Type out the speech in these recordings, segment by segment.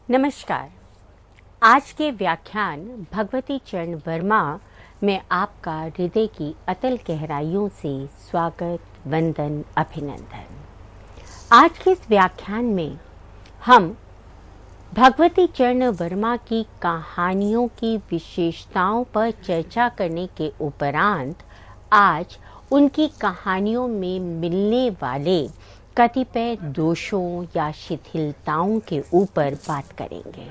नमस्कार। आज के व्याख्यान भगवती चरण वर्मा में आपका हृदय की अतल गहराइयों से स्वागत, वंदन, अभिनंदन। आज के इस व्याख्यान में हम भगवती चरण वर्मा की कहानियों की विशेषताओं पर चर्चा करने के उपरांत आज उनकी कहानियों में मिलने वाले कतिपय दोषों या शिथिलताओं के ऊपर बात करेंगे।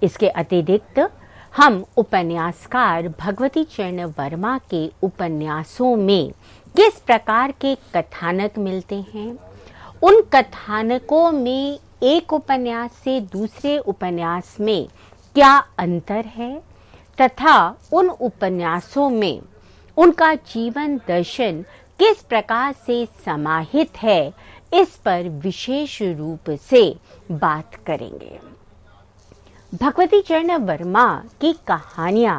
इसके अतिरिक्त हम उपन्यासकार भगवती चरण वर्मा के उपन्यासों में किस प्रकार के कथानक मिलते हैं, उन कथानकों में एक उपन्यास से दूसरे उपन्यास में क्या अंतर है तथा उन उपन्यासों में उनका जीवन दर्शन किस प्रकार से समाहित है, इस पर विशेष रूप से बात करेंगे। भगवती चरण वर्मा की कहानियां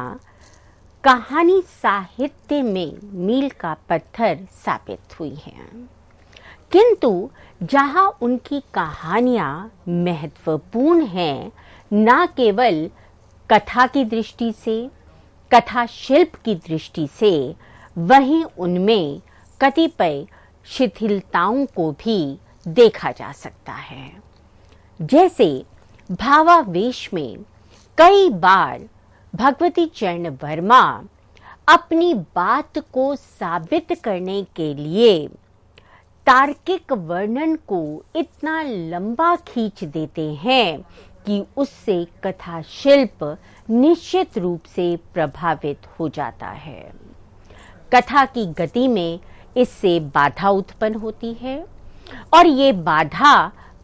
कहानी साहित्य में मील का पत्थर साबित हुई हैं, किंतु जहां उनकी कहानियां महत्वपूर्ण हैं, न केवल कथा की दृष्टि से, कथा शिल्प की दृष्टि से, वहीं उनमें कतिपय शिथिलताओं को भी देखा जा सकता है। जैसे भावावेश में कई बार भगवती चरण वर्मा अपनी बात को साबित करने के लिए तार्किक वर्णन को इतना लंबा खींच देते हैं कि उससे कथा शिल्प निश्चित रूप से प्रभावित हो जाता है। कथा की गति में इससे बाधा उत्पन्न होती है और ये बाधा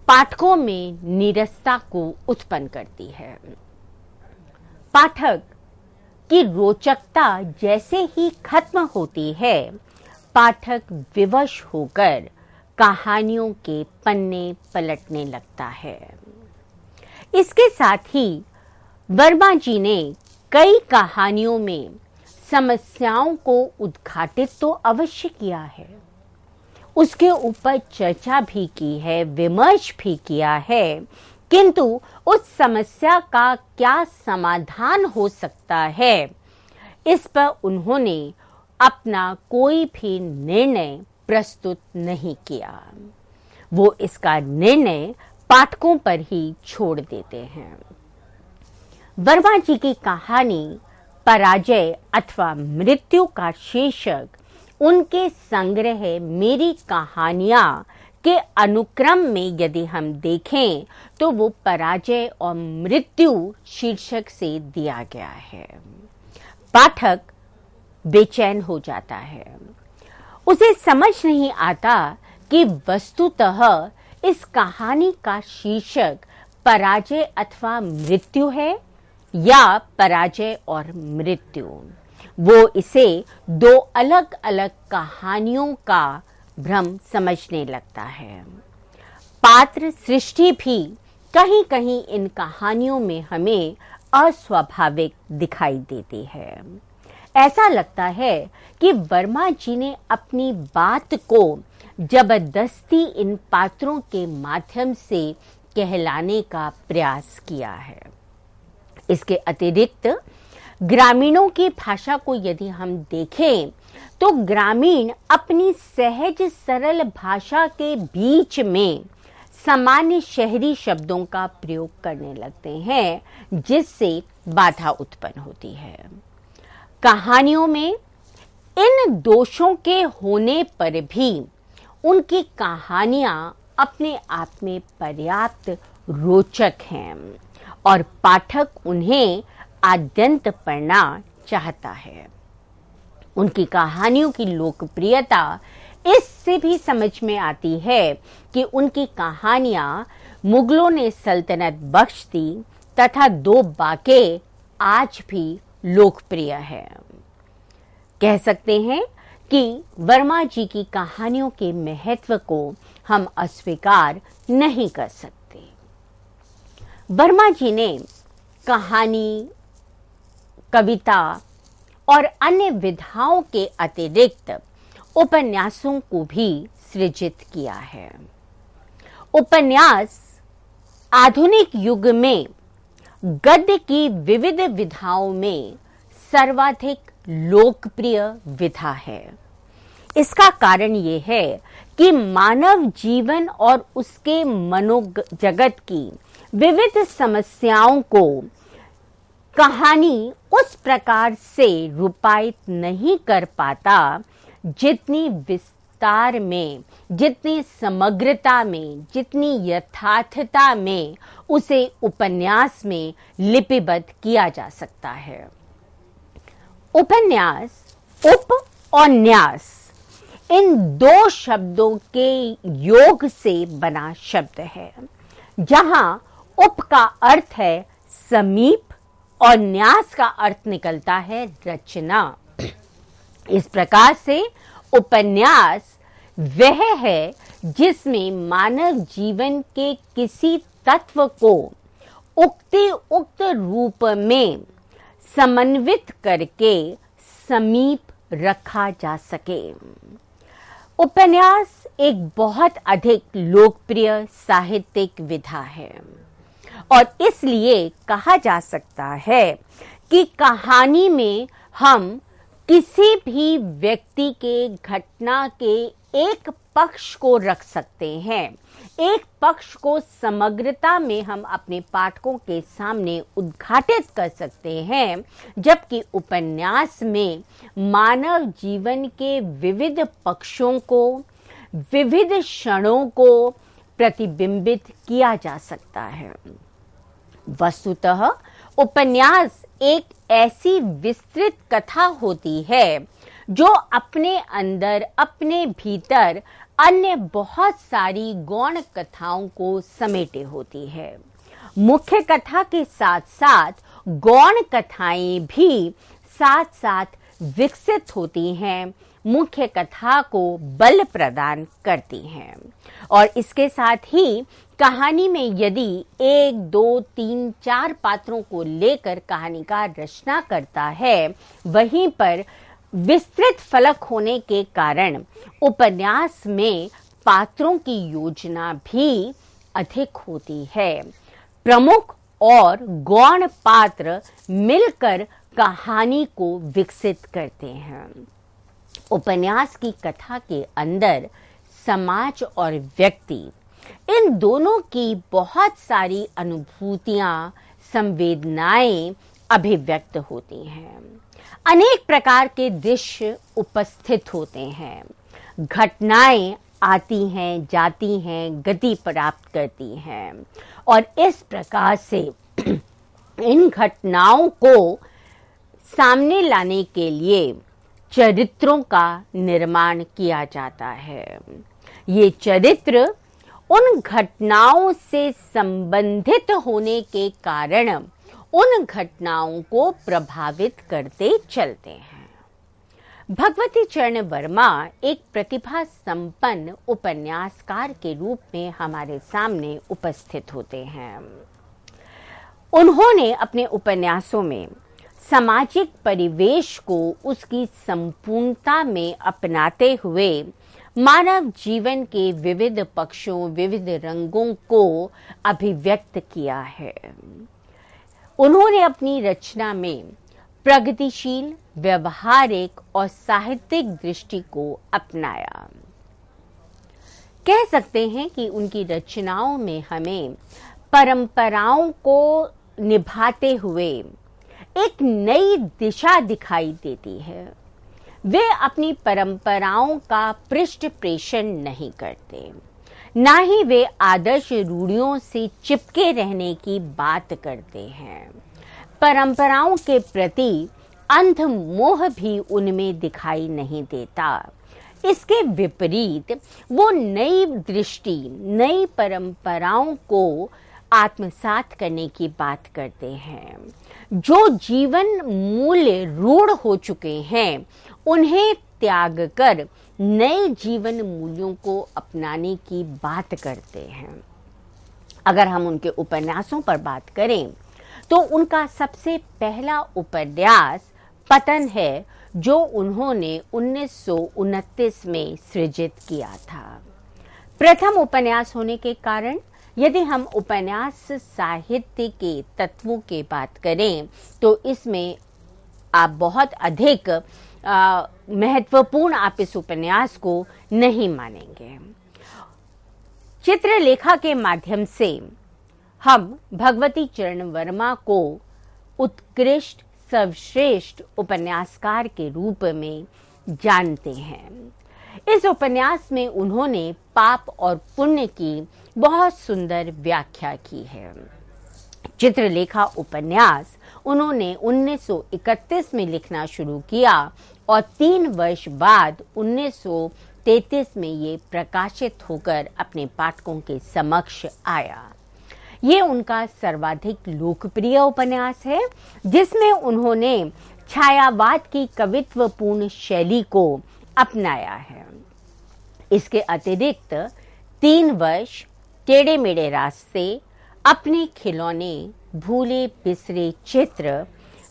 पाठकों में नीरसता को उत्पन्न करती है। पाठक की रोचकता जैसे ही खत्म होती है, पाठक विवश होकर कहानियों के पन्ने पलटने लगता है। इसके साथ ही वर्मा जी ने कई कहानियों में समस्याओं को उद्घाटित तो अवश्य किया है, उसके ऊपर चर्चा भी की है, विमर्श भी किया है, किंतु उस समस्या का क्या समाधान हो सकता है, इस पर उन्होंने अपना कोई भी निर्णय प्रस्तुत नहीं किया। वो इसका निर्णय पाठकों पर ही छोड़ देते हैं। वर्मा जी की कहानी पराजय अथवा मृत्यु का शीर्षक उनके संग्रह मेरी कहानियां के अनुक्रम में यदि हम देखें तो वो पराजय और मृत्यु शीर्षक से दिया गया है। पाठक बेचैन हो जाता है, उसे समझ नहीं आता कि वस्तुतः इस कहानी का शीर्षक पराजय अथवा मृत्यु है या पराजय और मृत्यु। वो इसे दो अलग अलग कहानियों का भ्रम समझने लगता है। पात्र सृष्टि भी कहीं कहीं इन कहानियों में हमें अस्वाभाविक दिखाई देती है। ऐसा लगता है कि वर्मा जी ने अपनी बात को जबरदस्ती इन पात्रों के माध्यम से कहलाने का प्रयास किया है। इसके अतिरिक्त ग्रामीणों की भाषा को यदि हम देखें तो ग्रामीण अपनी सहज सरल भाषा के बीच में सामान्य शहरी शब्दों का प्रयोग करने लगते हैं, जिससे बाधा उत्पन्न होती है। कहानियों में इन दोषों के होने पर भी उनकी कहानियां अपने आप में पर्याप्त रोचक हैं और पाठक उन्हें आद्यंत पढ़ना चाहता है। उनकी कहानियों की लोकप्रियता इससे भी समझ में आती है कि उनकी कहानियां मुगलों ने सल्तनत बख्श दी तथा दो बाके आज भी लोकप्रिय है। कह सकते हैं कि वर्मा जी की कहानियों के महत्व को हम अस्वीकार नहीं कर सकते। वर्मा जी ने कहानी, कविता और अन्य विधाओं के अतिरिक्त उपन्यासों को भी सृजित किया है। उपन्यास आधुनिक युग में गद्य की विविध विधाओं में सर्वाधिक लोकप्रिय विधा है। इसका कारण ये है कि मानव जीवन और उसके मनोजगत की विविध समस्याओं को कहानी उस प्रकार से रूपायित नहीं कर पाता जितनी विस्तार में, जितनी समग्रता में, जितनी यथार्थता में उसे उपन्यास में लिपिबद्ध किया जा सकता है। उपन्यास, उप और न्यास, इन दो शब्दों के योग से बना शब्द है, जहां उप का अर्थ है समीप और न्यास का अर्थ निकलता है रचना। इस प्रकार से उपन्यास वह है जिसमें मानव जीवन के किसी तत्व को उक्त रूप में समन्वित करके समीप रखा जा सके। उपन्यास एक बहुत अधिक लोकप्रिय साहित्यिक विधा है और इसलिए कहा जा सकता है कि कहानी में हम किसी भी व्यक्ति के घटना के एक पक्ष को रख सकते हैं, एक पक्ष को समग्रता में हम अपने पाठकों के सामने उद्घाटित कर सकते हैं, जबकि उपन्यास में मानव जीवन के विविध पक्षों को, विविध क्षणों को प्रतिबिंबित किया जा सकता है। वस्तुतः उपन्यास एक ऐसी विस्तृत कथा होती है जो अपने अंदर, अपने भीतर अन्य बहुत सारी गौण कथाओं को समेटे होती है। मुख्य कथा के साथ साथ गौण कथाएं भी साथ साथ विकसित होती हैं, मुख्य कथा को बल प्रदान करती हैं। और इसके साथ ही कहानी में यदि 1, 2, 3, 4 पात्रों को लेकर कहानीकार रचना करता है, वहीं पर विस्तृत फलक होने के कारण उपन्यास में पात्रों की योजना भी अधिक होती है। प्रमुख और गौण पात्र मिलकर कहानी को विकसित करते हैं। उपन्यास की कथा के अंदर समाज और व्यक्ति, इन दोनों की बहुत सारी अनुभूतियां, संवेदनाएं अभिव्यक्त होती हैं। अनेक प्रकार के दृश्य उपस्थित होते हैं, घटनाएं आती हैं, जाती हैं, गति प्राप्त करती हैं और इस प्रकार से इन घटनाओं को सामने लाने के लिए चरित्रों का निर्माण किया जाता है। ये चरित्र उन घटनाओं से संबंधित होने के कारण उन घटनाओं को प्रभावित करते चलते हैं। भगवती चरण वर्मा एक प्रतिभा संपन्न उपन्यासकार के रूप में हमारे सामने उपस्थित होते हैं। उन्होंने अपने उपन्यासों में सामाजिक परिवेश को उसकी संपूर्णता में अपनाते हुए मानव जीवन के विविध पक्षों, विविध रंगों को अभिव्यक्त किया है। उन्होंने अपनी रचना में प्रगतिशील, व्यवहारिक और साहित्यिक दृष्टि को अपनाया। कह सकते हैं कि उनकी रचनाओं में हमें परंपराओं को निभाते हुए एक नई दिशा दिखाई देती है। वे अपनी परंपराओं का पृष्ठ प्रेषण नहीं करते, ना ही वे आदर्श रूढ़ियों से चिपके रहने की बात करते हैं। परंपराओं के प्रति अंध मोह भी उनमें दिखाई नहीं देता। इसके विपरीत वो नई दृष्टि, नई परंपराओं को आत्मसात करने की बात करते हैं। जो जीवन मूल्य रूढ़ हो चुके हैं, उन्हें त्याग कर नए जीवन मूल्यों को अपनाने की बात करते हैं। अगर हम उनके उपन्यासों पर बात करें तो उनका सबसे पहला उपन्यास पतन है, जो उन्होंने 1929 में सृजित किया था। प्रथम उपन्यास होने के कारण यदि हम उपन्यास साहित्य के तत्वों की बात करें तो इसमें आप बहुत अधिक महत्वपूर्ण आप इस उपन्यास को नहीं मानेंगे। चित्रलेखा के माध्यम से हम भगवती चरण वर्मा को उत्कृष्ट सर्वश्रेष्ठ उपन्यासकार के रूप में जानते हैं। इस उपन्यास में उन्होंने पाप और पुण्य की बहुत सुंदर व्याख्या की है। चित्रलेखा उपन्यास उन्होंने 1931 में लिखना शुरू किया और 3 वर्ष बाद 1933 में ये प्रकाशित होकर अपने पाठकों के समक्ष आया। ये उनका सर्वाधिक लोकप्रिय उपन्यास है, जिसमें उन्होंने छायावाद की कवित्वपूर्ण शैली को अपनाया है। इसके अतिरिक्त 3 वर्ष, टेढ़े मेढ़े रास्ते, अपने खिलौने, भूले बिसरे चित्र,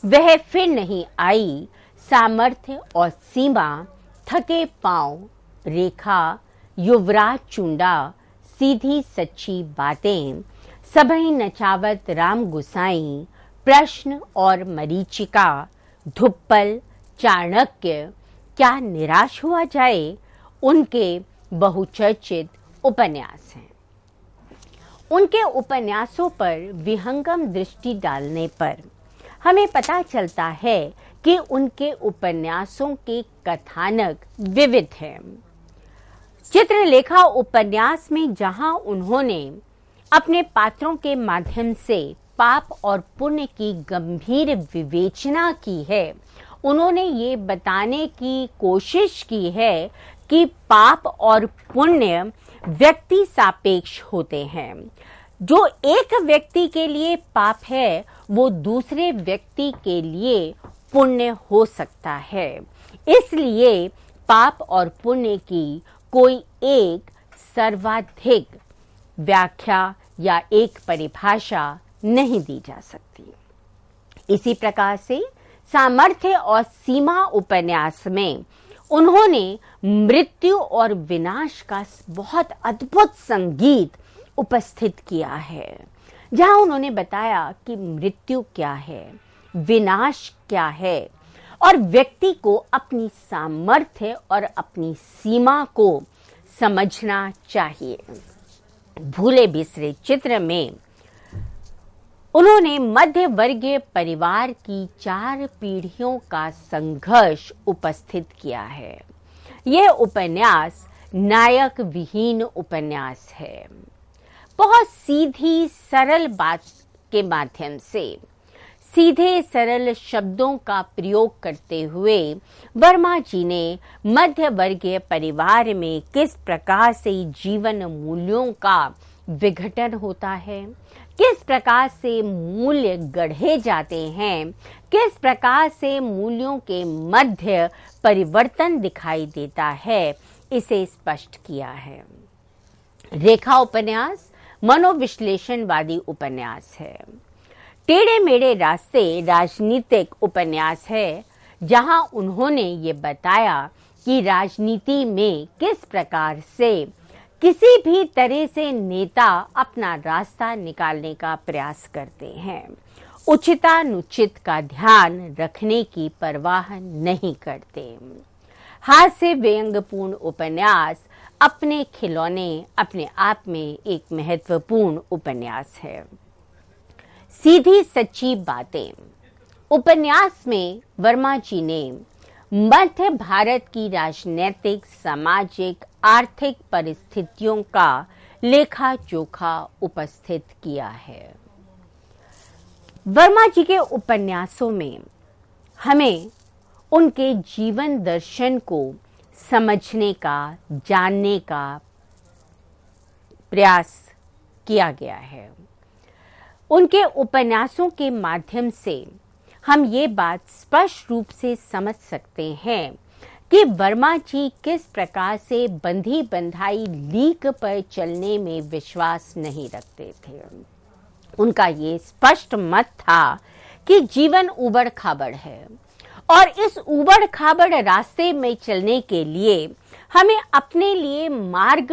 वह फिर नहीं आई, सामर्थ्य और सीमा, थके पांव, रेखा, युवराज चुंडा, सीधी सच्ची बातें, सबही नचावत राम गुसाई, प्रश्न और मरीचिका, धुप्पल, चाणक्य, क्या निराश हुआ जाए, उनके बहुचर्चित उपन्यास हैं। उनके उपन्यासों पर विहंगम दृष्टि डालने पर हमें पता चलता है कि उनके उपन्यासों के कथानक विविध हैं। चित्रलेखा उपन्यास में जहां उन्होंने अपने पात्रों के माध्यम से पाप और पुण्य की गंभीर विवेचना की है, उन्होंने ये बताने की कोशिश की है कि पाप और पुण्य व्यक्ति सापेक्ष होते हैं। जो एक व्यक्ति के लिए पाप है, वो दूसरे व्यक्ति के लिए पुण्य हो सकता है। इसलिए पाप और पुण्य की कोई एक सर्वाधिक व्याख्या या एक परिभाषा नहीं दी जा सकती। इसी प्रकार से सामर्थ्य और सीमा उपन्यास में उन्होंने मृत्यु और विनाश का बहुत अद्भुत संगीत उपस्थित किया है, जहां उन्होंने बताया कि मृत्यु क्या है, विनाश क्या है और व्यक्ति को अपनी सामर्थ्य और अपनी सीमा को समझना चाहिए। भूले बिसरे चित्र में उन्होंने मध्य वर्गीय परिवार की 4 पीढ़ियों का संघर्ष उपस्थित किया है। यह उपन्यास नायक विहीन उपन्यास है। बहुत सीधी सरल बात के माध्यम से सीधे सरल शब्दों का प्रयोग करते हुए वर्मा जी ने मध्य वर्गीय परिवार में किस प्रकार से जीवन मूल्यों का विघटन होता है, किस प्रकार से मूल्य गढ़े जाते हैं, किस प्रकार से मूल्यों के मध्य परिवर्तन दिखाई देता है, इसे स्पष्ट किया है। रेखा उपन्यास मनोविश्लेषणवादी उपन्यास है। टेढ़े मेढ़े रास्ते राजनीतिक उपन्यास है, जहां उन्होंने ये बताया कि राजनीति में किस प्रकार से किसी भी तरह से नेता अपना रास्ता निकालने का प्रयास करते हैं, उचितानुचित का ध्यान रखने की परवाह नहीं करते। हास्य व्यंग्यपूर्ण उपन्यास अपने खिलौने अपने आप में एक महत्वपूर्ण उपन्यास है। सीधी सच्ची बातें उपन्यास में वर्मा जी ने मध्य भारत की राजनीतिक, सामाजिक, आर्थिक परिस्थितियों का लेखा जोखा उपस्थित किया है। वर्मा जी के उपन्यासों में हमें उनके जीवन दर्शन को समझने का, जानने का प्रयास किया गया है। उनके उपन्यासों के माध्यम से हम ये बात स्पष्ट रूप से समझ सकते हैं कि वर्मा जी किस प्रकार से बंधी बंधाई लीक पर चलने में विश्वास नहीं रखते थे। उनका ये स्पष्ट मत था कि जीवन उबड़ खाबड़ है और इस उबड़ खाबड़ रास्ते में चलने के लिए हमें अपने लिए मार्ग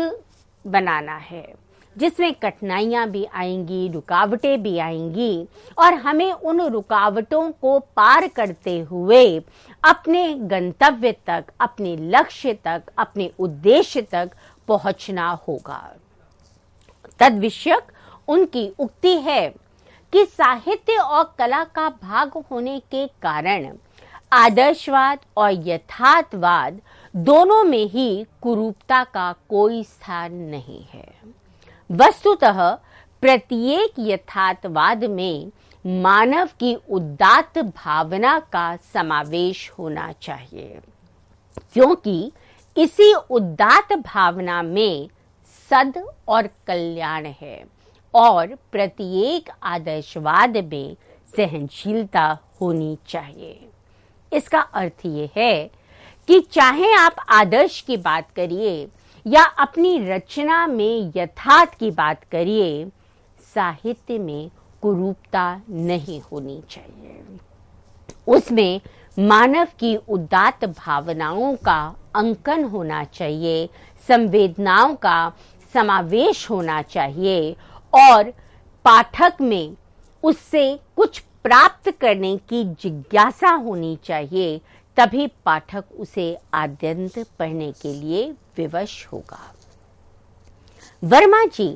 बनाना है, जिसमें कठिनाइयां भी आएंगी, रुकावटें भी आएंगी और हमें उन रुकावटों को पार करते हुए अपने गंतव्य तक, अपने लक्ष्य तक, अपने उद्देश्य तक पहुंचना होगा। तद विषयक उनकी उक्ति है कि साहित्य और कला का भाग होने के कारण आदर्शवाद और यथार्थवाद दोनों में ही कुरूपता का कोई स्थान नहीं है। वस्तुतः प्रत्येक यथार्थवाद में मानव की उदात्त भावना का समावेश होना चाहिए, क्योंकि इसी उदात्त भावना में सद और कल्याण है और प्रत्येक आदर्शवाद में सहनशीलता होनी चाहिए। इसका अर्थ ये है कि चाहे आप आदर्श की बात करिए या अपनी रचना में यथार्थ की बात करिए, साहित्य में कुरूपता नहीं होनी चाहिए। उसमें मानव की उदात्त भावनाओं का अंकन होना चाहिए, संवेदनाओं का समावेश होना चाहिए और पाठक में उससे कुछ प्राप्त करने की जिज्ञासा होनी चाहिए, तभी पाठक उसे आद्यंत पढ़ने के लिए विवश होगा। वर्मा जी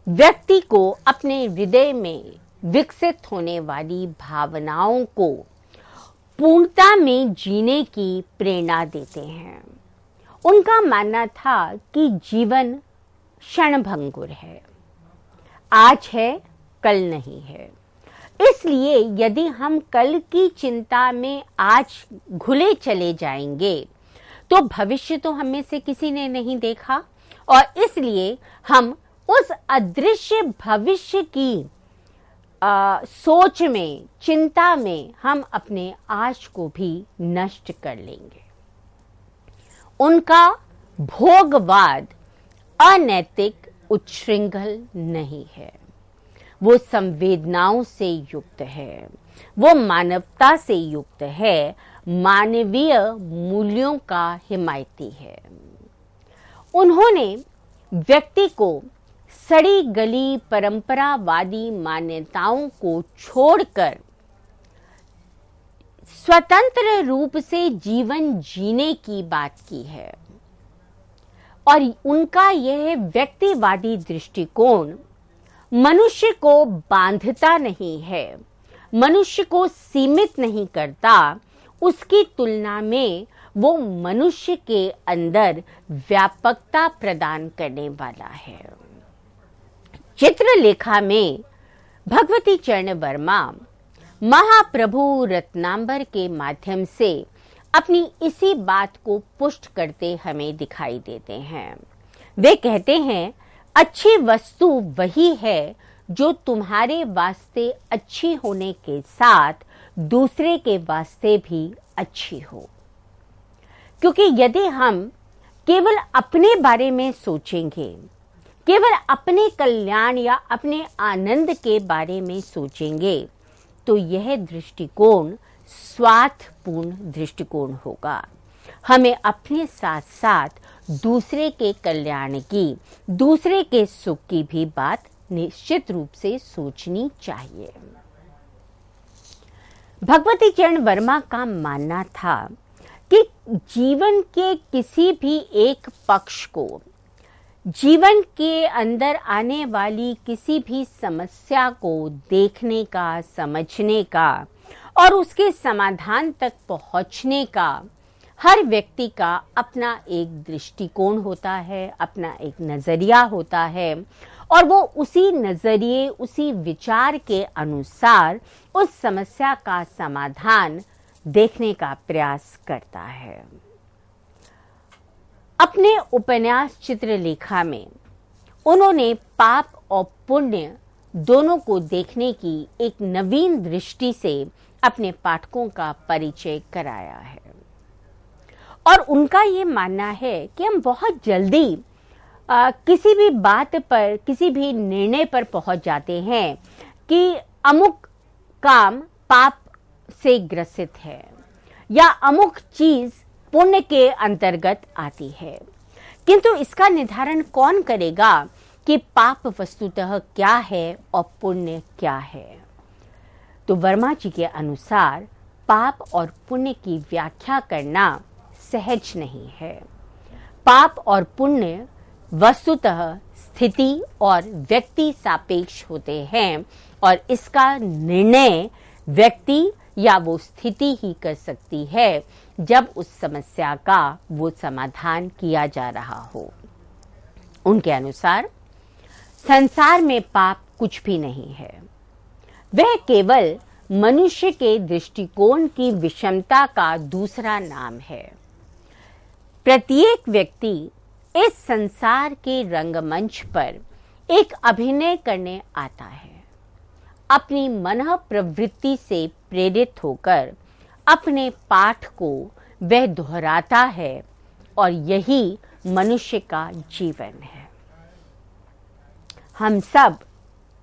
व्यक्ति को अपने हृदय में विकसित होने वाली भावनाओं को पूर्णता में जीने की प्रेरणा देते हैं। उनका मानना था कि जीवन क्षणभंगुर है, आज है कल नहीं है। इसलिए यदि हम कल की चिंता में आज घुले चले जाएंगे तो भविष्य तो हम में से किसी ने नहीं देखा और इसलिए हम उस अदृश्य भविष्य की सोच में, चिंता में हम अपने आज को भी नष्ट कर लेंगे। उनका भोगवाद अनैतिक, उच्छृंखल नहीं है, वो संवेदनाओं से युक्त है, वो मानवता से युक्त है, मानवीय मूल्यों का हिमायती है। उन्होंने व्यक्ति को सड़ी गली परंपरावादी मान्यताओं को छोड़कर स्वतंत्र रूप से जीवन जीने की बात की है और उनका यह व्यक्तिवादी दृष्टिकोण मनुष्य को बांधता नहीं है, मनुष्य को सीमित नहीं करता, उसकी तुलना में वो मनुष्य के अंदर व्यापकता प्रदान करने वाला है। चित्रलेखा में भगवती चरण वर्मा महाप्रभु रत्नांबर के माध्यम से अपनी इसी बात को पुष्ट करते हमें दिखाई देते हैं। वे कहते हैं, अच्छी वस्तु वही है जो तुम्हारे वास्ते अच्छी होने के साथ दूसरे के वास्ते भी अच्छी हो। क्योंकि यदि हम केवल अपने बारे में सोचेंगे, केवल अपने कल्याण या अपने आनंद के बारे में सोचेंगे, तो यह दृष्टिकोण स्वार्थपूर्ण दृष्टिकोण होगा। हमें अपने साथ साथ दूसरे के कल्याण की, दूसरे के सुख की भी बात निश्चित रूप से सोचनी चाहिए। भगवती चरण वर्मा का मानना था कि जीवन के किसी भी एक पक्ष को, जीवन के अंदर आने वाली किसी भी समस्या को देखने का, समझने का और उसके समाधान तक पहुंचने का हर व्यक्ति का अपना एक दृष्टिकोण होता है, अपना एक नजरिया होता है और वो उसी नजरिए, उसी विचार के अनुसार उस समस्या का समाधान देखने का प्रयास करता है। अपने उपन्यास चित्रलेखा में उन्होंने पाप और पुण्य दोनों को देखने की एक नवीन दृष्टि से अपने पाठकों का परिचय कराया है और उनका ये मानना है कि हम बहुत जल्दी किसी भी बात पर, किसी भी निर्णय पर पहुंच जाते हैं कि अमुक काम पाप से ग्रसित है या अमुक चीज पुण्य के अंतर्गत आती है, किंतु इसका निर्धारण कौन करेगा कि पाप वस्तुतः क्या है और पुण्य क्या है। तो वर्मा जी के अनुसार पाप और पुण्य की व्याख्या करना सहज नहीं है। पाप और पुण्य वस्तुतः स्थिति और व्यक्ति सापेक्ष होते हैं और इसका निर्णय व्यक्ति या वो स्थिति ही कर सकती है जब उस समस्या का वो समाधान किया जा रहा हो। उनके अनुसार संसार में पाप कुछ भी नहीं है, वह केवल मनुष्य के दृष्टिकोण की विषमता का दूसरा नाम है। प्रत्येक व्यक्ति इस संसार के रंगमंच पर एक अभिनय करने आता है। अपनी मन प्रवृत्ति से प्रेरित होकर अपने पाठ को वह दोहराता है और यही मनुष्य का जीवन है। हम सब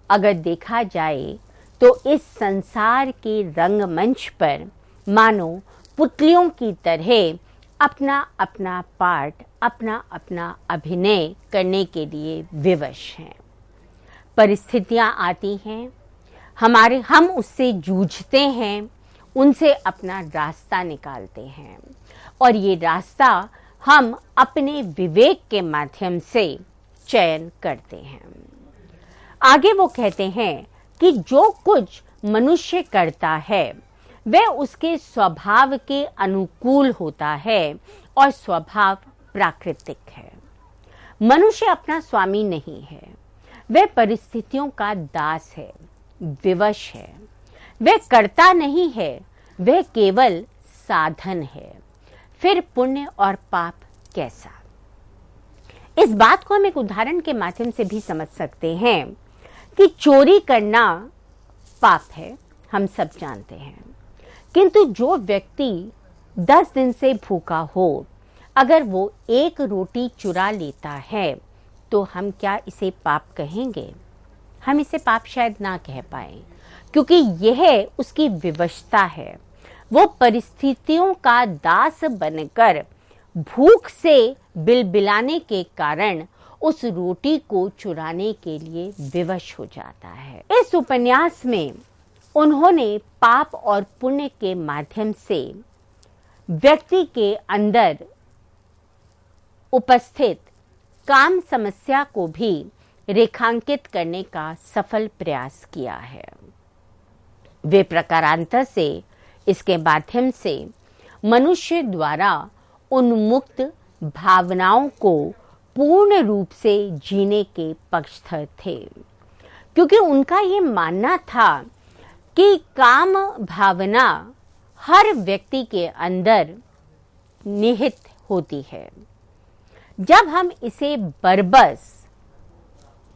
अगर देखा जाए तो इस संसार के रंगमंच पर मानो पुतलियों की तरह अपना अपना पार्ट, अपना अपना अभिनय करने के लिए विवश हैं। परिस्थितियां आती हैं, हम उससे जूझते हैं, उनसे अपना रास्ता निकालते हैं और ये रास्ता हम अपने विवेक के माध्यम से चयन करते हैं। आगे वो कहते हैं कि जो कुछ मनुष्य करता है वह उसके स्वभाव के अनुकूल होता है और स्वभाव प्राकृतिक है। मनुष्य अपना स्वामी नहीं है, वह परिस्थितियों का दास है, विवश है। वह करता नहीं है, वह केवल साधन है। फिर पुण्य और पाप कैसा? इस बात को हम एक उदाहरण के माध्यम से भी समझ सकते हैं कि चोरी करना पाप है, हम सब जानते हैं। किंतु जो व्यक्ति 10 दिन से भूखा हो, अगर वो एक रोटी चुरा लेता है तो हम क्या इसे पाप कहेंगे? हम इसे पाप शायद ना कह पाए, क्योंकि यह उसकी विवशता है। वो परिस्थितियों का दास बनकर भूख से बिलबिलाने के कारण उस रोटी को चुराने के लिए विवश हो जाता है। इस उपन्यास में उन्होंने पाप और पुण्य के माध्यम से व्यक्ति के अंदर उपस्थित काम समस्या को भी रेखांकित करने का सफल प्रयास किया है। वे प्रकारांतर से इसके माध्यम से मनुष्य द्वारा उन्मुक्त भावनाओं को पूर्ण रूप से जीने के पक्षधर थे, क्योंकि उनका ये मानना था कि काम भावना हर व्यक्ति के अंदर निहित होती है। जब हम इसे बरबस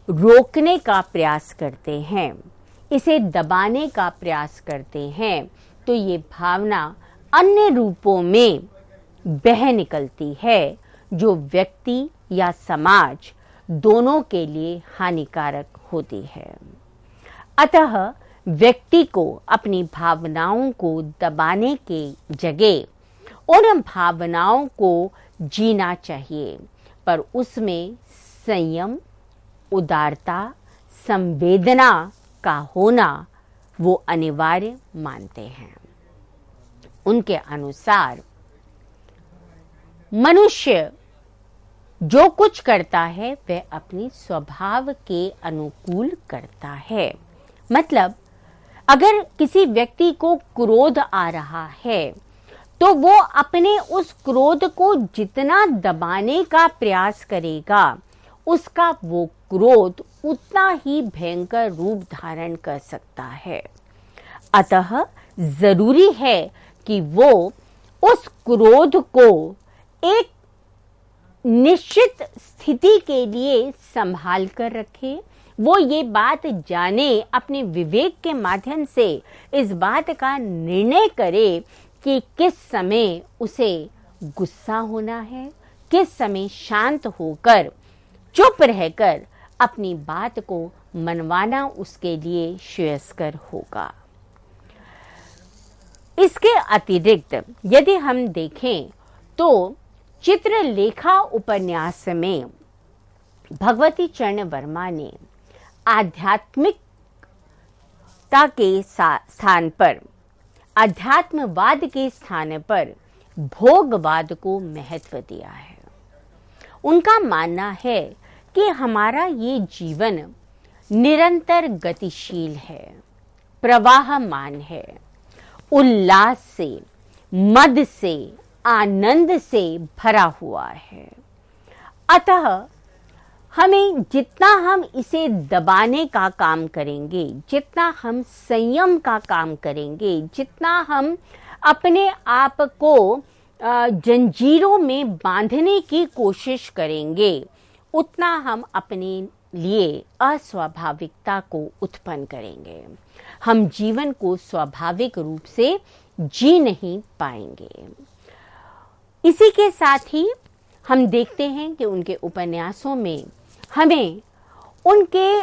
रोकने का प्रयास करते हैं, इसे दबाने का प्रयास करते हैं, तो ये भावना अन्य रूपों में बह निकलती है, जो व्यक्ति या समाज दोनों के लिए हानिकारक होती है। अतः व्यक्ति को अपनी भावनाओं को दबाने के जगह उन भावनाओं को जीना चाहिए, पर उसमें संयम, उदारता, संवेदना का होना वो अनिवार्य मानते हैं। उनके अनुसार मनुष्य जो कुछ करता है वह अपने स्वभाव के अनुकूल करता है। मतलब अगर किसी व्यक्ति को क्रोध आ रहा है तो वो अपने उस क्रोध को जितना दबाने का प्रयास करेगा, उसका वो क्रोध उतना ही भयंकर रूप धारण कर सकता है। अतः जरूरी है कि वो उस क्रोध को एक निश्चित स्थिति के लिए संभाल कर रखे। वो ये बात जाने, अपने विवेक के माध्यम से इस बात का निर्णय करे कि किस समय उसे गुस्सा होना है, किस समय शांत होकर चुप रहकर अपनी बात को मनवाना उसके लिए श्रेयस्कर होगा। इसके अतिरिक्त यदि हम देखें तो चित्रलेखा उपन्यास में भगवती चरण वर्मा ने आध्यात्मिकता के स्थान पर, अध्यात्मवाद के स्थान पर भोगवाद को महत्व दिया है। उनका मानना है कि हमारा ये जीवन निरंतर गतिशील है, प्रवाहमान है, उल्लास से, मद से, आनंद से भरा हुआ है। अतः हमें जितना हम इसे दबाने का काम करेंगे, जितना हम संयम का काम करेंगे, जितना हम अपने आप को जंजीरों में बांधने की कोशिश करेंगे, उतना हम अपने लिए अस्वाभाविकता को उत्पन्न करेंगे। हम जीवन को स्वाभाविक रूप से जी नहीं पाएंगे। इसी के साथ ही हम देखते हैं कि उनके उपन्यासों में हमें उनके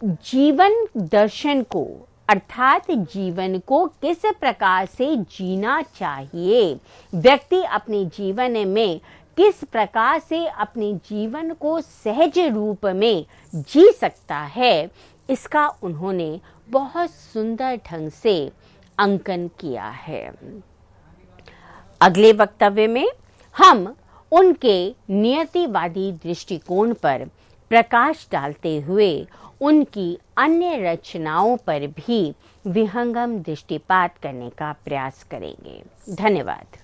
जीवन दर्शन को, अर्थात जीवन को किस प्रकार से जीना चाहिए, व्यक्ति अपने जीवन में किस प्रकार से अपने जीवन को सहज रूप में जी सकता है, इसका उन्होंने बहुत सुंदर ढंग से अंकन किया है। अगले वक्तव्य में हम उनके नियतिवादी दृष्टिकोण पर प्रकाश डालते हुए उनकी अन्य रचनाओं पर भी विहंगम दृष्टिपात करने का प्रयास करेंगे। धन्यवाद।